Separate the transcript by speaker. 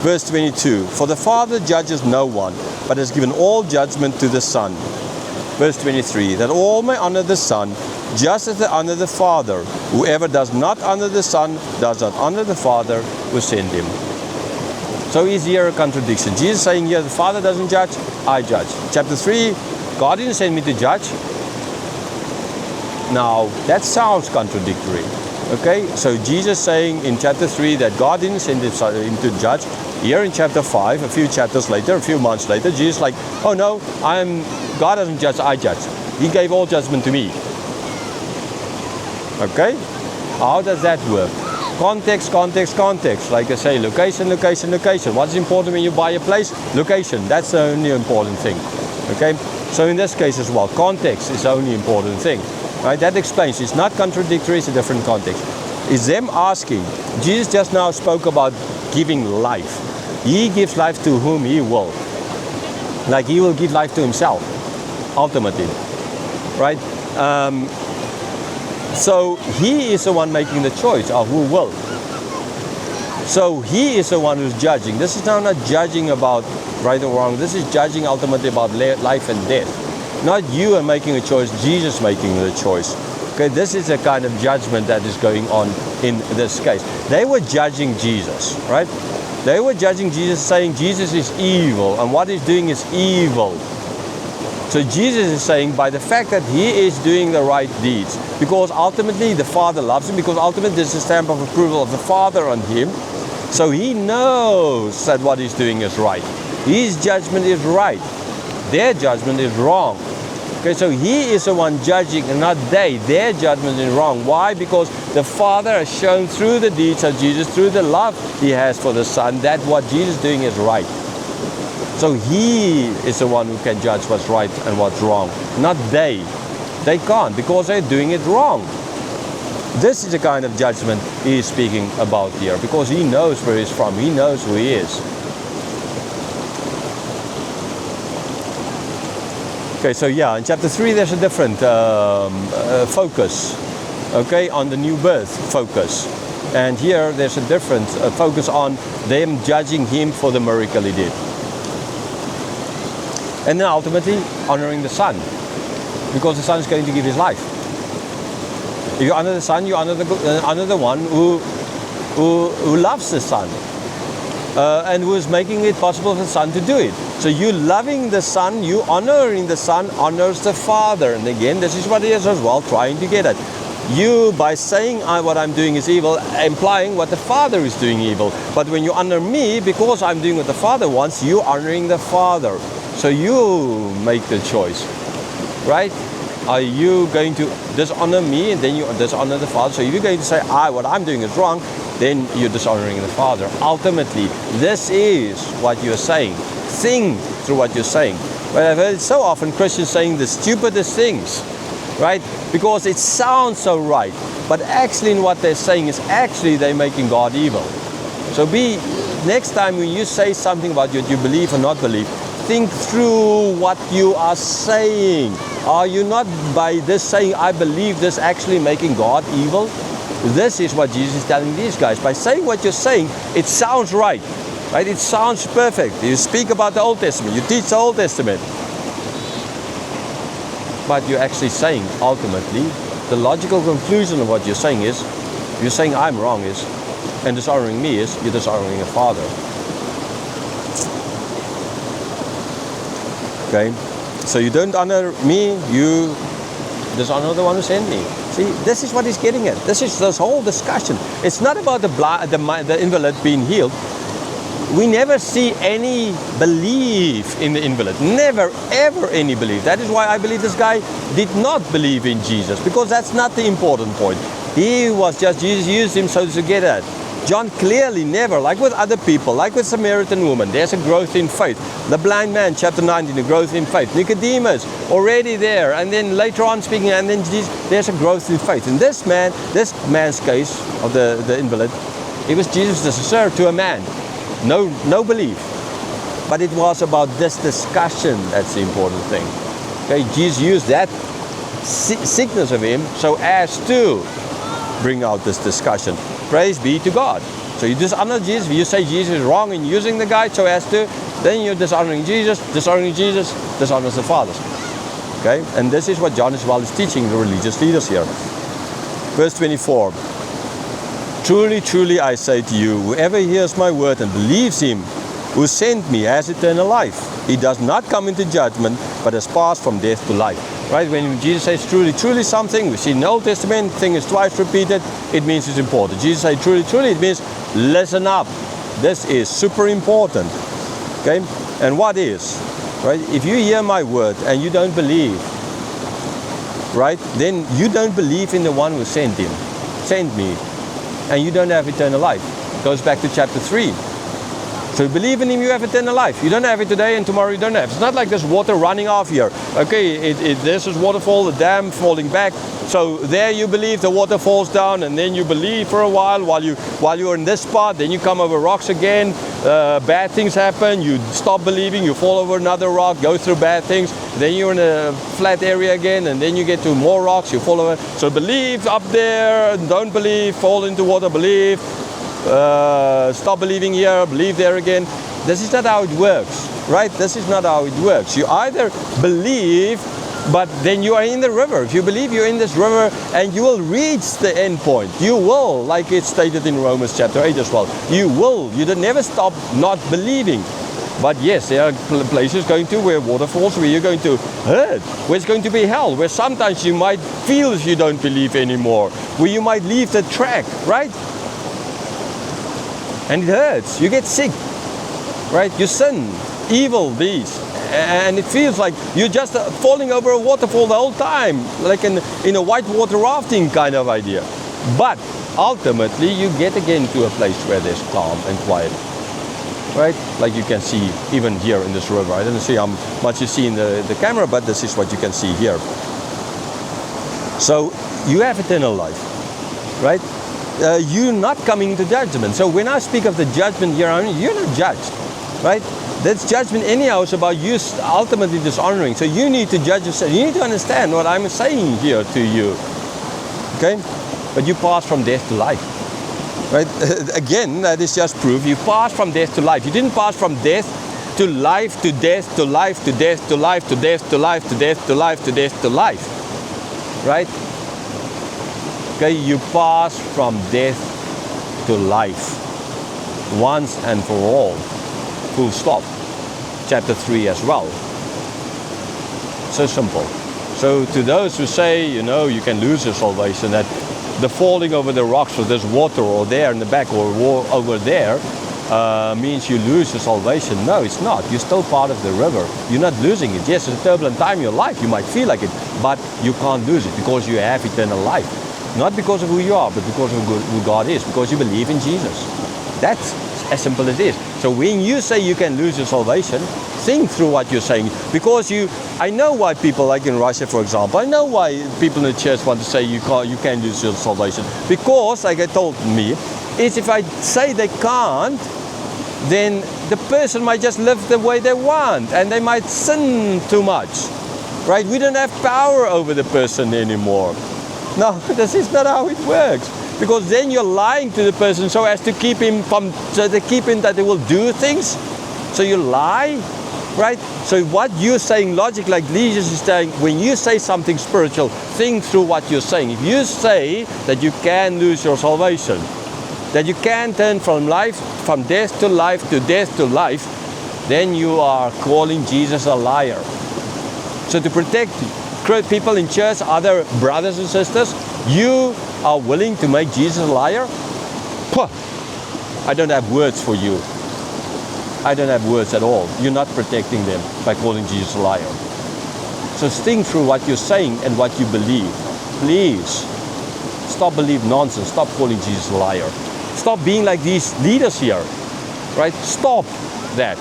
Speaker 1: Verse 22, for the Father judges no one, but has given all judgment to the Son. Verse 23, that all may honor the Son, just as they honor the Father. Whoever does not honor the Son does not honor the Father who sent him. So is here a contradiction? Jesus saying here, the Father doesn't judge, I judge. Chapter 3, God didn't send me to judge. Now, that sounds contradictory. Okay, so Jesus saying in chapter 3 that God didn't send him to judge. Here in chapter 5, a few chapters later, a few months later, Jesus like, oh no, God doesn't judge, I judge. He gave all judgment to me. Okay, how does that work? Context, context, context. Like I say, location, location, location. What's important when you buy a place? Location, that's the only important thing. Okay, so in this case as well, context is the only important thing. Right, that explains, it's not contradictory, it's a different context. It's them asking, Jesus just now spoke about giving life. He gives life to whom he will. Like he will give life to himself, ultimately. Right? So he is the one making the choice of who will. So he is the one who's judging. This is now not judging about right or wrong. This is judging ultimately about life and death. Not you are making a choice, Jesus making the choice. Okay, this is a kind of judgment that is going on in this case. They were judging Jesus, right? They were judging Jesus, saying Jesus is evil, and what he's doing is evil. So Jesus is saying by the fact that he is doing the right deeds, because ultimately the Father loves him, because ultimately there's a stamp of approval of the Father on him. So he knows that what he's doing is right. His judgment is right. Their judgment is wrong. Okay, so he is the one judging and not they. Their judgment is wrong. Why? Because the Father has shown through the deeds of Jesus, through the love he has for the Son, that what Jesus is doing is right. So he is the one who can judge what's right and what's wrong, not they. They can't because they're doing it wrong. This is the kind of judgment he is speaking about here, because he knows where he's from. He knows who he is. Okay, so yeah, in chapter 3 there's a different focus, okay, on the new birth focus. And here there's a different focus on them judging him for the miracle he did. And then ultimately honoring the Son, because the Son is going to give his life. If you honor the Son, you honor the one who loves the Son. And who is making it possible for the Son to do it. So you loving the Son, you honoring the Son, honors the Father. And again, this is what he is as well trying to get at. You, by saying what I'm doing is evil, implying what the Father is doing evil. But when you honor me, because I'm doing what the Father wants, you honoring the Father. So you make the choice, right? Are you going to dishonor me and then you dishonor the Father? So if you're going to say, what I'm doing is wrong, then you're dishonoring the Father. Ultimately, this is what you're saying. Think through what you're saying. But I've heard so often Christians saying the stupidest things, right? Because it sounds so right. But actually in what they're saying is actually they're making God evil. So next time when you say something about what you believe or not believe, think through what you are saying. Are you not by this saying, I believe this, actually making God evil? This is what Jesus is telling these guys. By saying what you're saying, it sounds right. Right? It sounds perfect. You speak about the Old Testament. You teach the Old Testament. But you're actually saying, ultimately, the logical conclusion of what you're saying is, you're saying I'm wrong is, and dishonoring me is, you're dishonoring the Father. Okay? So you don't honor me, you dishonor the one who sent me. See, this is what he's getting at. This is this whole discussion. It's not about the invalid being healed. We never see any belief in the invalid. Never, ever any belief. That is why I believe this guy did not believe in Jesus, because that's not the important point. He was just, Jesus used him so to get at. John clearly never, like with other people, like with Samaritan woman, there's a growth in faith. The blind man, chapter 19, a growth in faith. Nicodemus, already there, and then later on speaking, and then Jesus, there's a growth in faith. In this man's case of the invalid, it was Jesus the sir to a man. No belief. But it was about this discussion that's the important thing. Okay, Jesus used that sickness of him so as to bring out this discussion. Praise be to God. So you dishonor Jesus. If you say Jesus is wrong in using the guide so as to, then you're dishonoring Jesus. Dishonoring Jesus dishonors the Father. Okay? And this is what John as well is teaching the religious leaders here. Verse 24. Truly, truly, I say to you, whoever hears my word and believes him who sent me has eternal life. He does not come into judgment, but has passed from death to life. Right? When Jesus says truly, truly something, we see in the Old Testament, thing is twice repeated, it means it's important. Jesus says truly, truly, it means listen up. This is super important. Okay? And what is? Right? If you hear my word and you don't believe, right, then you don't believe in the one who sent me, and you don't have eternal life. It goes back to chapter 3. So you believe in him, you have eternal life. You don't have it today and tomorrow you don't have. It's not like there's water running off here. Okay, this is waterfall, the dam falling back. So there you believe the water falls down, and then you believe for a while you're in this spot, then you come over rocks again, bad things happen, you stop believing, you fall over another rock, go through bad things, then you're in a flat area again, and then you get to more rocks, you fall over. So believe up there, don't believe, fall into water, believe. Stop believing here, believe there again. This is not how it works, right? This is not how it works. You either believe, but then you are in the river. If you believe you're in this river, and you will reach the end point. You will, like it's stated in Romans chapter 8 as well. You will. You don't never stop not believing. But yes, there are places going to where waterfalls, where you're going to hurt, where it's going to be hell, where sometimes you might feel if you don't believe anymore, where you might leave the track, right? And it hurts. You get sick, right? You sin, evil deeds, and it feels like you're just falling over a waterfall the whole time, like in a whitewater rafting kind of idea. But ultimately, you get again to a place where there's calm and quiet, right? Like you can see even here in this river. I don't see how much you see in the camera, but this is what you can see here. So you have eternal life, right? You're not coming to judgment. So when I speak of the judgment here, I mean, you're not judged, right? That's judgment anyhow. It's about you ultimately dishonoring. So you need to judge yourself. You need to understand what I'm saying here to you, okay? But you pass from death to life, right? Again, that is just proof. You pass from death to life. You didn't pass from death to life to death to life to death to life to death to life to death to life to death to life, right? Okay, you pass from death to life once and for all. Full stop. Chapter 3 as well. So simple. So to those who say, you know, you can lose your salvation, that the falling over the rocks or there's water or there in the back or over there means you lose your salvation. No, it's not. You're still part of the river. You're not losing it. Yes, it's a turbulent time in your life. You might feel like it, but you can't lose it because you have eternal life. Not because of who you are, but because of who God is, because you believe in Jesus. That's as simple as it is. So when you say you can lose your salvation, think through what you're saying. Because I know why people, like in Russia, for example, I know why people in the church want to say you can lose your salvation. Because, like I told me, is if I say they can't, then the person might just live the way they want, and they might sin too much, right? We don't have power over the person anymore. No, this is not how it works. Because then you're lying to the person so as to keep him that they will do things. So you lie, right? So what you're saying, logic, like Jesus is saying, when you say something spiritual, think through what you're saying. If you say that you can lose your salvation, that you can turn from death to life to death to life, then you are calling Jesus a liar. So to protect people in church, other brothers and sisters, you are willing to make Jesus a liar? Puh, I don't have words for you. I don't have words at all. You're not protecting them by calling Jesus a liar. So think through what you're saying and what you believe. Please, stop believing nonsense. Stop calling Jesus a liar. Stop being like these leaders here, right? Stop that.